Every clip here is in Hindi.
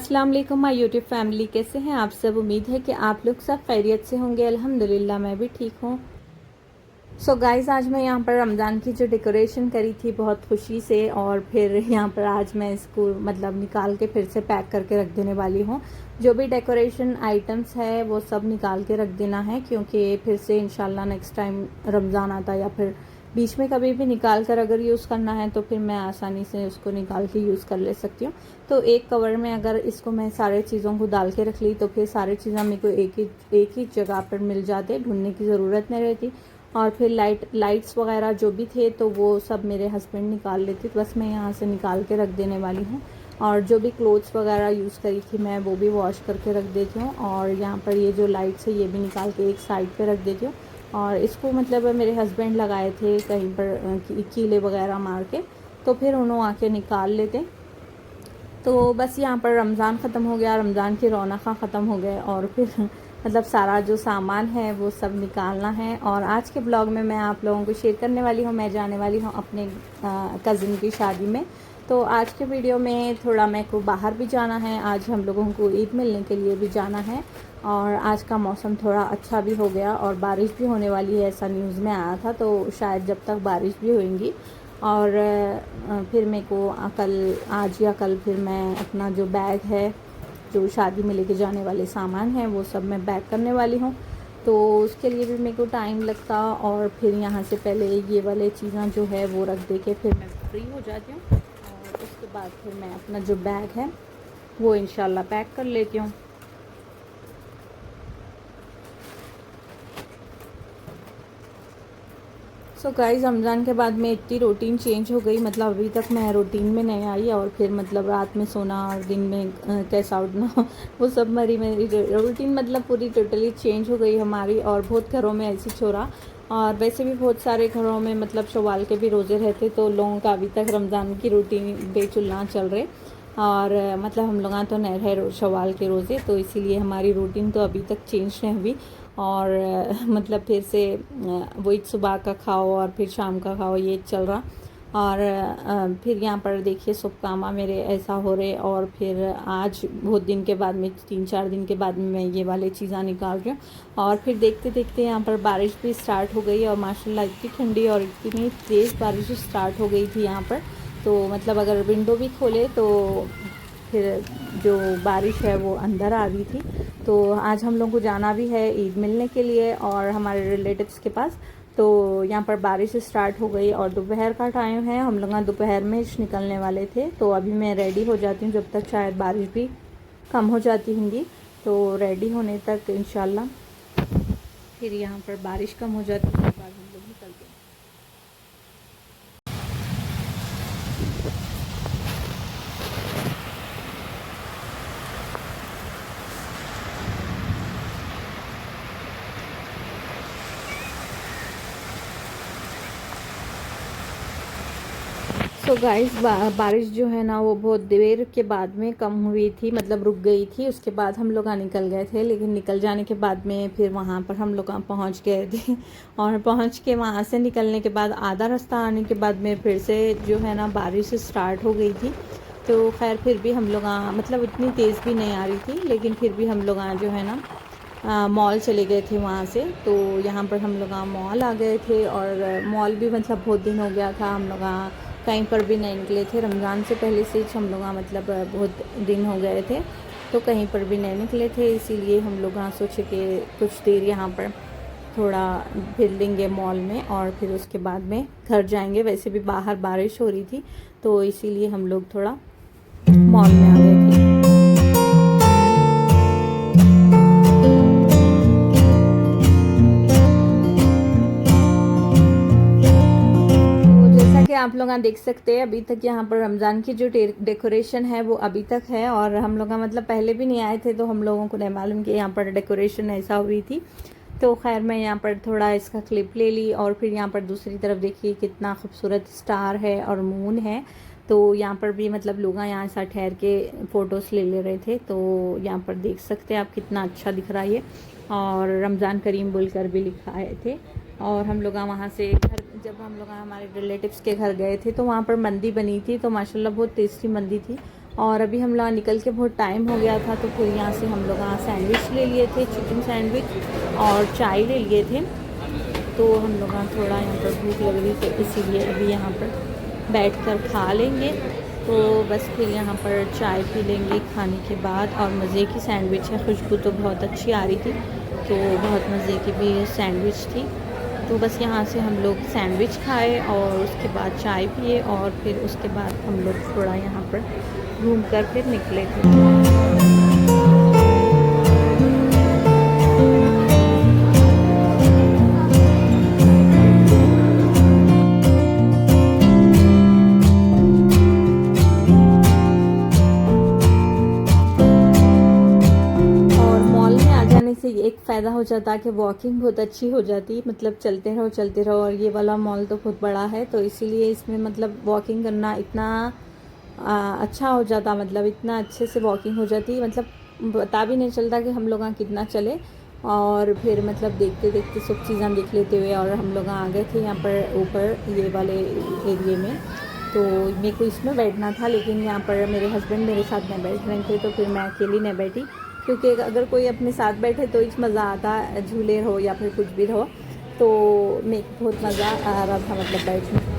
अस्सलाम वालेकुम माय यूट्यूब फैमिली, कैसे हैं आप सब। उम्मीद है कि आप लोग सब खैरियत से होंगे। अल्हम्दुलिल्लाह मैं भी ठीक हूँ। सो गाइज़, आज मैं यहाँ पर रमज़ान की जो डेकोरेशन करी थी बहुत खुशी से, और फिर यहाँ पर आज मैं इसको मतलब निकाल के फिर से पैक करके रख देने वाली हूँ। जो भी डेकोरेशन आइटम्स है वो सब निकाल के रख देना है, क्योंकि फिर से इंशाल्लाह नेक्स्ट टाइम रमज़ान आता या फिर बीच में कभी भी निकाल कर अगर यूज़ करना है तो फिर मैं आसानी से उसको निकाल के यूज़ कर ले सकती हूँ। तो एक कवर में अगर इसको मैं सारे चीज़ों को डाल के रख ली तो फिर सारी चीज़ें मेरे को एक ही जगह पर मिल जाते, ढूंढने की ज़रूरत नहीं रहती। और फिर लाइट्स वगैरह जो भी थे तो वो सब मेरे हस्बैंड निकाल लेते, तो बस मैं यहाँ से निकाल के रख देने वाली हूँ। और जो भी क्लोथ्स वगैरह यूज़ करी थी मैं वो भी वॉश करके रख देती हूँ। और यहाँ पर ये जो लाइट्स है ये भी निकाल के एक साइड पे रख देती हूँ। और इसको मतलब मेरे हस्बैंड लगाए थे कहीं पर कीले वगैरह मार के, तो फिर उन्होंने आके निकाल लेते। तो बस यहाँ पर रमज़ान ख़त्म हो गया, रमज़ान की रौनक ख़त्म हो गए, और फिर मतलब सारा जो सामान है वो सब निकालना है। और आज के ब्लॉग में मैं आप लोगों को शेयर करने वाली हूँ, मैं जाने वाली हूँ अपने कज़िन की शादी में। तो आज के वीडियो में थोड़ा मेरे को बाहर भी जाना है, आज हम लोगों को ईद मिलने के लिए भी जाना है। और आज का मौसम थोड़ा अच्छा भी हो गया और बारिश भी होने वाली है, ऐसा न्यूज़ में आया था, तो शायद जब तक बारिश भी होंगी। और फिर मेरे को आज या कल फिर मैं अपना जो बैग है, जो शादी में लेके जाने वाले सामान हैं वो सब मैं पैक करने वाली हूँ। तो उसके लिए भी मेरे को टाइम लगता, और फिर यहाँ से पहले ये वाले चीज़ें जो है वो रख दे के फिर मैं फ्री हो जाती हूँ। और उसके बाद फिर मैं अपना जो बैग है वो इंशाल्लाह पैक कर लेती हूँ। सो गाइस, रमज़ान के बाद में इतनी रूटीन चेंज हो गई, मतलब अभी तक मैं रूटीन में नहीं आई, और फिर मतलब रात में सोना और दिन में कैसा उठना वो सब मेरी रूटीन मतलब पूरी टोटली चेंज हो गई हमारी। और बहुत घरों में ऐसी छोड़ा, और वैसे भी बहुत सारे घरों में मतलब शवाल के भी रोज़े रहते, तो लोगों का अभी तक रमज़ान की रूटीन बेचुलना चल रहे। और मतलब हम लोग तो नहीं रहे शवाल के रोज़े, तो इसीलिए हमारी रूटीन तो अभी तक चेंज नहीं हुई। और मतलब फिर से वही सुबह का खाओ और फिर शाम का खाओ, ये चल रहा। और फिर यहाँ पर देखिए सब कामा मेरे ऐसा हो रहे, और फिर आज बहुत दिन के बाद में 3-4 दिन के बाद में मैं ये वाले चीज़ें निकाल रही हूँ। और फिर देखते देखते यहाँ पर बारिश भी स्टार्ट हो गई, और माशाल्लाह इतनी ठंडी और इतनी तेज़ बारिश स्टार्ट हो गई थी यहाँ पर। तो मतलब अगर विंडो भी खोले तो फिर जो बारिश है वो अंदर आ रही थी। तो आज हम लोग को जाना भी है ईद मिलने के लिए और हमारे रिलेटिव्स के पास। तो यहाँ पर बारिश स्टार्ट हो गई और दोपहर का टाइम है, हम लोग दोपहर में निकलने वाले थे। तो अभी मैं रेडी हो जाती हूँ, जब तक शायद बारिश भी कम हो जाती होंगी। तो रेडी होने तक इंशाल्लाह फिर यहाँ पर बारिश कम हो जाती है, उसके बाद हम लोग निकलते हैं। सो गाइस, बारिश जो है ना वो बहुत देर के बाद में कम हुई थी, मतलब रुक गई थी। उसके बाद हम लोग निकल गए थे, लेकिन निकल जाने के बाद में फिर वहाँ पर हम लोग पहुँच गए थे और पहुँच के वहाँ से निकलने के बाद आधा रास्ता आने के बाद में फिर से जो है ना बारिश स्टार्ट हो गई थी। तो खैर फिर भी हम लोग मतलब इतनी तेज़ भी नहीं आ रही थी, लेकिन फिर भी हम लोग जो है ना मॉल चले गए थे वहाँ से। तो यहाँ पर हम लोग मॉल आ गए थे, और मॉल भी मतलब बहुत दिन हो गया था, हम लोग कहीं पर भी नहीं निकले थे। रमज़ान से पहले से ही हम लोग मतलब बहुत दिन हो गए थे, तो कहीं पर भी नहीं निकले थे। इसीलिए हम लोग सोचे कि कुछ देर यहाँ पर थोड़ा फिर लेंगे मॉल में, और फिर उसके बाद में घर जाएंगे। वैसे भी बाहर बारिश हो रही थी, तो इसीलिए हम लोग थोड़ा मॉल में आ गए थे। आप लोग देख सकते हैं अभी तक यहाँ पर रमज़ान की जो डेकोरेशन है वो अभी तक है। और हम लोग मतलब पहले भी नहीं आए थे, तो हम लोगों को नहीं मालूम कि यहाँ पर डेकोरेशन ऐसा हुई थी। तो खैर मैं यहाँ पर थोड़ा इसका क्लिप ले ली, और फिर यहाँ पर दूसरी तरफ देखिए कितना खूबसूरत स्टार है और मून है। तो यहाँ पर भी मतलब लोग यहाँ ऐसा ठहर के फ़ोटोज़ ले रहे थे। तो यहाँ पर देख सकते हैं आप कितना अच्छा दिख रहा है ये, और रमज़ान करीम बोलकर भी लिखा है थे। और हम लोग वहाँ से घर, जब हम लोग हमारे रिलेटिव्स के घर गए थे तो वहाँ पर मंदी बनी थी, तो माशाल्लाह बहुत टेस्टी मंदी थी। और अभी हम लोग निकल के बहुत टाइम हो गया था, तो फिर यहाँ से हम लोग सैंडविच ले लिए थे, चिकन सैंडविच, और चाय ले लिए थे। तो हम लोग थोड़ा यहाँ पर भूख लग रही थी, इसीलिए अभी यहाँ पर बैठकर खा लेंगे। तो बस फिर यहाँ पर चाय पी लेंगे खाने के बाद। और मज़े की सैंडविच है, खुशबू तो बहुत अच्छी आ रही थी, तो बहुत मज़े की भी सैंडविच थी। तो बस यहाँ से हम लोग सैंडविच खाए और उसके बाद चाय पिए, और फिर उसके बाद हम लोग थोड़ा यहाँ पर घूम कर फिर निकले थे। से एक फ़ायदा हो जाता कि वॉकिंग बहुत अच्छी हो जाती, मतलब चलते रहो। और ये वाला मॉल तो बहुत बड़ा है, तो इसीलिए इसमें मतलब वॉकिंग करना इतना अच्छा हो जाता, मतलब इतना अच्छे से वॉकिंग हो जाती, मतलब पता भी नहीं चलता कि हम लोग कितना चले। और फिर मतलब देखते देखते सब चीज़ें देख लेते हुए, और हम लोग आ गए थे यहाँ पर ऊपर ये वाले एरिए में। तो मेरे को इसमें बैठना था, लेकिन यहाँ पर मेरे हस्बैंड मेरे साथ नहीं बैठ रहे थे, तो फिर मैं अकेली नहीं बैठी, क्योंकि अगर कोई अपने साथ बैठे तो इस मज़ा आता, झूले हो या फिर कुछ भी रहो। तो मेरे को बहुत मज़ा आ रहा था मतलब बैठने का,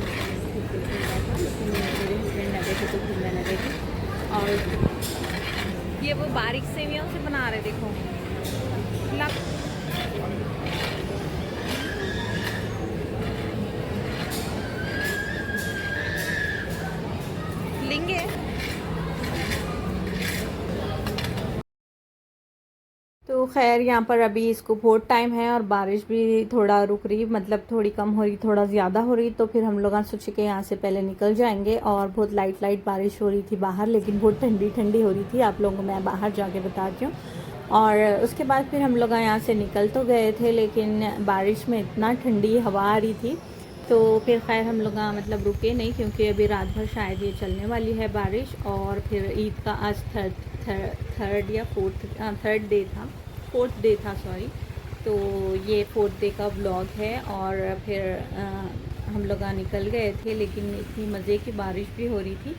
लेकिन मेरे हस्बैंड नहीं बैठे तो फिर मैं नहीं बैठी। और ये वो बारीक सेवियों से बना रहे, देखो लेंगे। तो खैर यहाँ पर अभी इसको बहुत टाइम है, और बारिश भी थोड़ा रुक रही, मतलब थोड़ी कम हो रही, थोड़ा ज़्यादा हो रही। तो फिर हम लोग सोचे कि यहाँ से पहले निकल जाएंगे। और बहुत लाइट बारिश हो रही थी बाहर, लेकिन बहुत ठंडी हो रही थी, आप लोगों को मैं बाहर जाके बताती हूँ। और उसके बाद फिर हम लोग यहाँ से निकल तो गए थे, लेकिन बारिश में इतना ठंडी हवा आ रही थी, तो फिर खैर हम लोग मतलब रुके नहीं, क्योंकि अभी रात भर शायद ये चलने वाली है बारिश। और फिर ईद का आज थर्ड या फोर्थ डे था सॉरी। तो ये फोर्थ डे का व्लॉग है। और फिर हम लोग निकल गए थे, लेकिन इतनी मज़े की बारिश भी हो रही थी।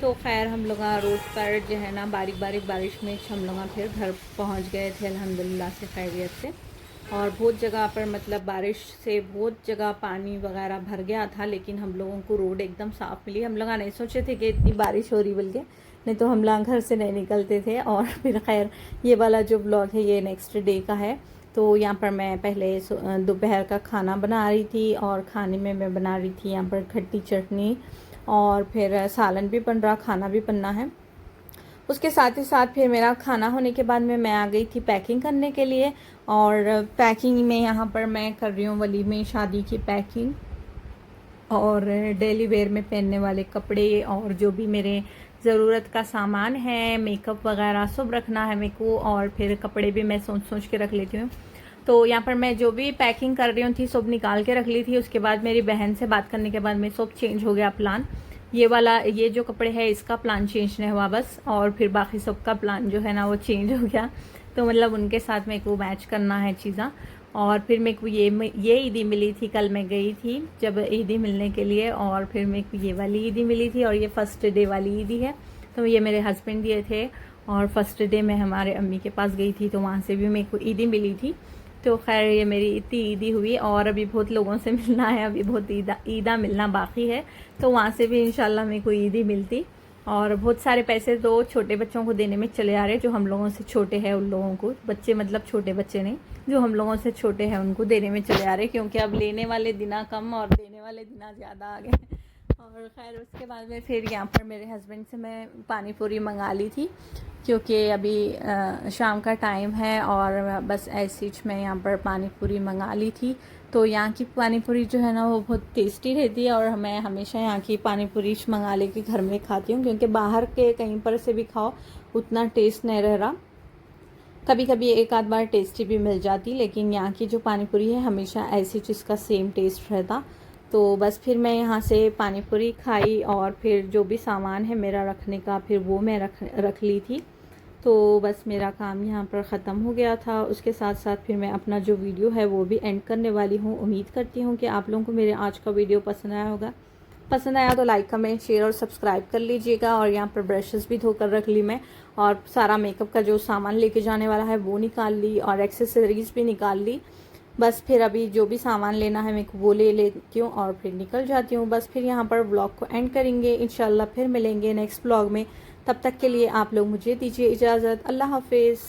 तो खैर हम लोग रोड पर जो है ना बारीक बारिश में हम लोग फिर घर पहुंच गए थे अल्हम्दुलिल्लाह से खैरियत से। और बहुत जगह पर मतलब बारिश से बहुत जगह पानी वगैरह भर गया था, लेकिन हम लोगों को रोड एकदम साफ़ मिली। हम लोग नहीं सोचे थे कि इतनी बारिश हो रही, बल्कि नहीं तो हम लोग घर से नहीं निकलते थे। और फिर खैर ये वाला जो ब्लॉग है ये नेक्स्ट डे का है। तो यहाँ पर मैं पहले दोपहर का खाना बना रही थी, और खाने में मैं बना रही थी यहाँ पर खट्टी चटनी, और फिर सालन भी बन रहा, खाना भी बनना है। उसके साथ ही साथ फिर मेरा खाना होने के बाद में मैं आ गई थी पैकिंग करने के लिए। और पैकिंग में यहाँ पर मैं कर रही हूँ वलीमे शादी की पैकिंग, और डेली वेयर में पहनने वाले कपड़े, और जो भी मेरे ज़रूरत का सामान है, मेकअप वगैरह सब रखना है मेरे को। और फिर कपड़े भी मैं सोच के रख लेती हूँ। तो यहाँ पर मैं जो भी पैकिंग कर रही हूँ थी सब निकाल के रख ली थी। उसके बाद मेरी बहन से बात करने के बाद में सब चेंज हो गया प्लान। ये वाला ये जो कपड़े है इसका प्लान चेंज नहीं हुआ बस, और फिर बाकी सबका प्लान जो है ना वो चेंज हो गया। तो मतलब उनके साथ मेरे को मैच करना है चीज़ा। और फिर मेरे को ये ईदी मिली थी, कल मैं गई थी जब ईदी मिलने के लिए, और फिर मेरे को ये वाली ईदी मिली थी, और ये फर्स्ट डे वाली ईदी है। तो ये मेरे हस्बैंड दिए थे। और फर्स्ट डे मैं हमारे अम्मी के पास गई थी, तो वहाँ से भी मेरे को ईदी मिली थी। तो खैर ये मेरी इतनी ईदी हुई, और अभी बहुत लोगों से मिलना है, अभी बहुत ईदा मिलना बाकी है। तो वहाँ से भी इंशाल्लाह मेरे को ईदी मिलती। और बहुत सारे पैसे तो छोटे बच्चों को देने में चले आ रहे, जो हम लोगों से छोटे हैं उन लोगों को, बच्चे मतलब छोटे बच्चे नहीं, जो हम लोगों से छोटे हैं उनको देने में चले आ रहे, क्योंकि अब लेने वाले दिना कम और देने वाले दिना ज़्यादा आ गए। और खैर उसके बाद में फिर यहाँ पर मेरे हस्बैंड से मैं पानी पूरी मंगा ली थी, क्योंकि अभी शाम का टाइम है। और बस ऐसी मैं यहाँ पर पानी पूरी मंगा ली थी। तो यहाँ की पानी पूरी जो है ना वो बहुत टेस्टी रहती है, और मैं हमेशा यहाँ की पानी पूरी मंगा लेके घर में खाती हूँ, क्योंकि बाहर के कहीं पर से भी खाओ उतना टेस्ट नहीं रह रहा। कभी कभी एक आध बार टेस्टी भी मिल जाती, लेकिन यहाँ की जो पानी पूरी है हमेशा ऐसी चीज़ का सेम टेस्ट रहता। तो बस फिर मैं यहाँ से पानी पूरी खाई, और फिर जो भी सामान है मेरा रखने का फिर वो मैं रख ली थी। तो बस मेरा काम यहाँ पर ख़त्म हो गया था। उसके साथ साथ फिर मैं अपना जो वीडियो है वो भी एंड करने वाली हूँ। उम्मीद करती हूँ कि आप लोगों को मेरे आज का वीडियो पसंद आया होगा। पसंद आया तो लाइक कमेंट शेयर और सब्सक्राइब कर लीजिएगा। और यहाँ पर ब्रशेस भी धोकर रख ली मैं, और सारा मेकअप का जो सामान लेके जाने वाला है वो निकाल ली, और एक्सेसरीज भी निकाल ली। बस फिर अभी जो भी सामान लेना है मेरे को वो ले लेती हूँ और फिर निकल जाती हूँ। बस फिर यहाँ पर व्लॉग को एंड करेंगे, इंशाल्लाह फिर मिलेंगे नेक्स्ट व्लॉग में। तब तक के लिए आप लोग मुझे दीजिए इजाज़त। अल्लाह हाफिज़।